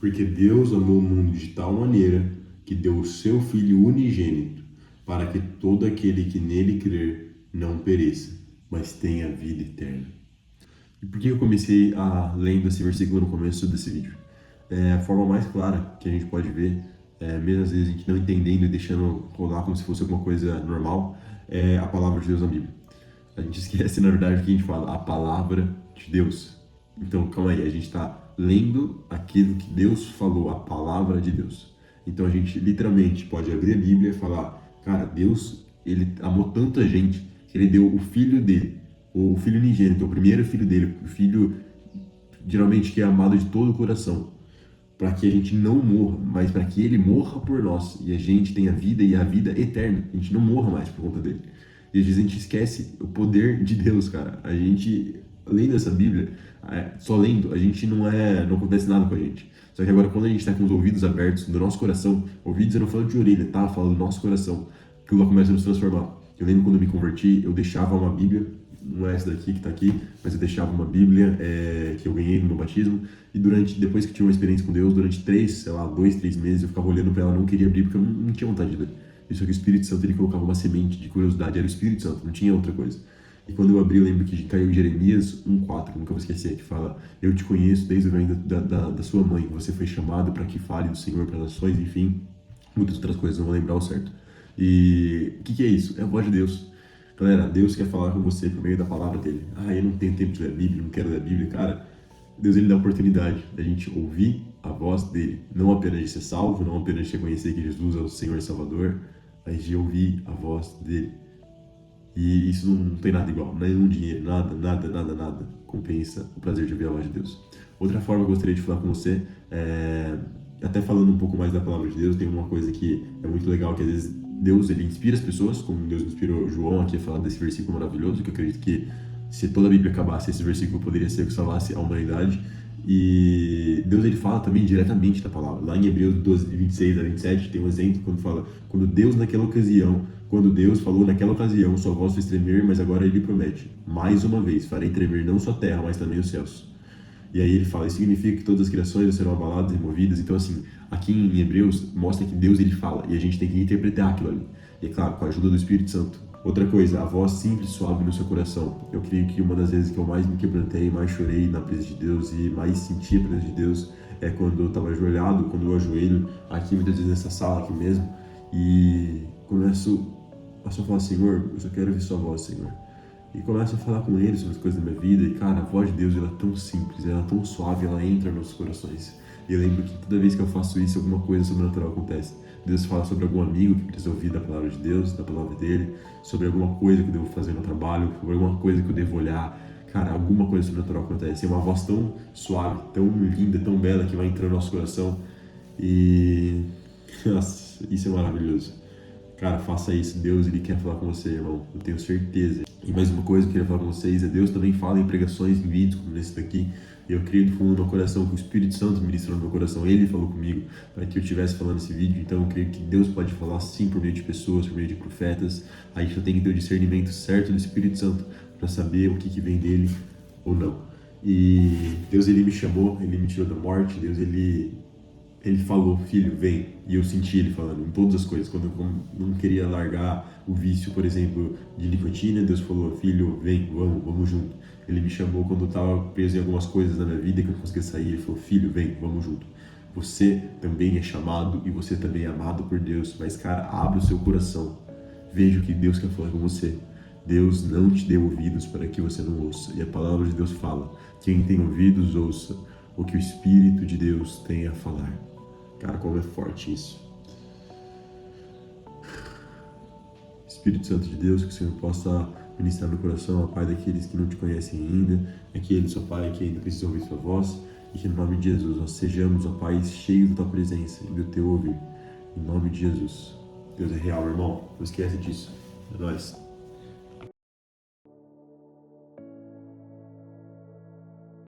Porque Deus amou o mundo de tal maneira que deu o seu Filho unigênito, para que todo aquele que nele crer não pereça, mas tenha vida eterna. E por que eu comecei a lendo esse versículo no começo desse vídeo? A forma mais clara que a gente pode ver, mesmo às vezes a gente não entendendo e deixando rolar como se fosse alguma coisa normal, é a palavra de Deus na Bíblia. A gente esquece, na verdade, o que a gente fala, a palavra de Deus. Então, calma aí, a gente está lendo aquilo que Deus falou, a palavra de Deus. Então, a gente literalmente pode abrir a Bíblia e falar, cara, Deus, ele amou tanta gente que ele deu o filho dele, o filho unigênito, o primeiro filho dele, o filho, geralmente, que é amado de todo o coração, para que a gente não morra, mas para que ele morra por nós e a gente tenha vida e a vida eterna. A gente não morra mais por conta dele. E às vezes a gente esquece o poder de Deus, cara. A gente, lendo essa Bíblia, só lendo, a gente não acontece nada com a gente. Só que agora, quando a gente está com os ouvidos abertos do nosso coração, ouvidos eu não falo de orelha, tá? Eu falo do nosso coração, aquilo lá começa a nos transformar. Eu lembro quando eu me converti, eu deixava uma Bíblia, não é essa daqui que está aqui, mas eu deixava uma Bíblia que eu ganhei no meu batismo, e depois que eu tive uma experiência com Deus, durante 2, 3 meses, eu ficava olhando para ela, não queria abrir, porque eu não tinha vontade de ler. Isso é que o Espírito Santo, ele colocava uma semente de curiosidade, era o Espírito Santo, não tinha outra coisa. E quando eu abri, eu lembro que caiu em Jeremias 1,4, nunca vou esquecer, que fala: eu te conheço desde o ventre da sua mãe, você foi chamado para que fale do Senhor para as nações, enfim, muitas outras coisas, não vou lembrar o certo. E o que é isso? É a voz de Deus. Galera, Deus quer falar com você por meio da palavra dele. Eu não tenho tempo de ler a Bíblia, não quero ler a Bíblia. Cara, Deus, ele dá a oportunidade da gente ouvir a voz dele. Não apenas de ser salvo, não apenas de reconhecer que Jesus é o Senhor e Salvador, mas de ouvir a voz dele. E isso não tem nada igual, nenhum dinheiro, nada compensa o prazer de ouvir a voz de Deus. Outra forma que eu gostaria de falar com você até falando um pouco mais da palavra de Deus, tem uma coisa que é muito legal, que às vezes Deus, ele inspira as pessoas, como Deus inspirou João aqui a falar desse versículo maravilhoso, que eu acredito que se toda a Bíblia acabasse, esse versículo poderia ser o que salvasse a humanidade. E Deus, ele fala também diretamente da palavra. Lá em Hebreus 12, 26 a 27, tem um exemplo quando fala: quando Deus falou naquela ocasião, sua voz fez tremer, mas agora ele promete: mais uma vez farei tremer não só a terra, mas também os céus. E aí ele fala: isso significa que todas as criações serão abaladas e removidas. Então, assim, aqui em Hebreus mostra que Deus, ele fala, e a gente tem que interpretar aquilo ali. E é claro, com a ajuda do Espírito Santo. Outra coisa, a voz simples e suave no seu coração. Eu creio que uma das vezes que eu mais me quebrantei, mais chorei na presença de Deus e mais senti a presença de Deus é quando eu estava ajoelhado, quando eu ajoelho aqui, muitas vezes nessa sala aqui mesmo, e começo a só falar: Senhor, eu só quero ouvir sua voz, Senhor. E começo a falar com ele sobre as coisas da minha vida. E, cara, a voz de Deus, ela é tão simples, ela é tão suave, ela entra nos nossos corações. E eu lembro que toda vez que eu faço isso, alguma coisa sobrenatural acontece. Deus fala sobre algum amigo que precisa ouvir da palavra de Deus, da palavra dele, sobre alguma coisa que eu devo fazer no trabalho, sobre alguma coisa que eu devo olhar. Cara, alguma coisa sobrenatural acontece. É uma voz tão suave, tão linda, tão bela, que vai entrando no nosso coração. E nossa, isso é maravilhoso. Cara, faça isso. Deus, ele quer falar com você, irmão. Eu tenho certeza. E mais uma coisa que eu queria falar com vocês é: Deus também fala em pregações, em vídeos como esse daqui. Eu creio do fundo do meu coração que o Espírito Santo ministrou no meu coração. Ele falou comigo para que eu estivesse falando esse vídeo. Então eu creio que Deus pode falar sim por meio de pessoas, por meio de profetas. A gente só tem que ter o discernimento certo do Espírito Santo para saber o que vem dele ou não. E Deus, ele me chamou, ele me tirou da morte. Deus, ele falou: filho, vem. E eu senti ele falando em todas as coisas. Quando eu não queria largar o vício, por exemplo, de nicotina, Deus falou: filho, vem, vamos junto. Ele me chamou quando eu estava preso em algumas coisas na minha vida que eu não conseguia sair. Ele falou: filho, vem, vamos junto. Você também é chamado e você também é amado por Deus. Mas, cara, abre o seu coração. Veja o que Deus quer falar com você. Deus não te deu ouvidos para que você não ouça. E a palavra de Deus fala: quem tem ouvidos, ouça o que o Espírito de Deus tem a falar. Cara, como é forte isso. Espírito Santo de Deus, que o Senhor possa ministrar no coração, ó Pai, daqueles que não te conhecem ainda, aqueles, ó Pai, que ainda precisam ouvir sua voz, e que no nome de Jesus nós sejamos, ó Pai, cheios da tua presença e do teu ouvir. Em nome de Jesus. Deus é real, irmão. Não esquece disso. É nóis.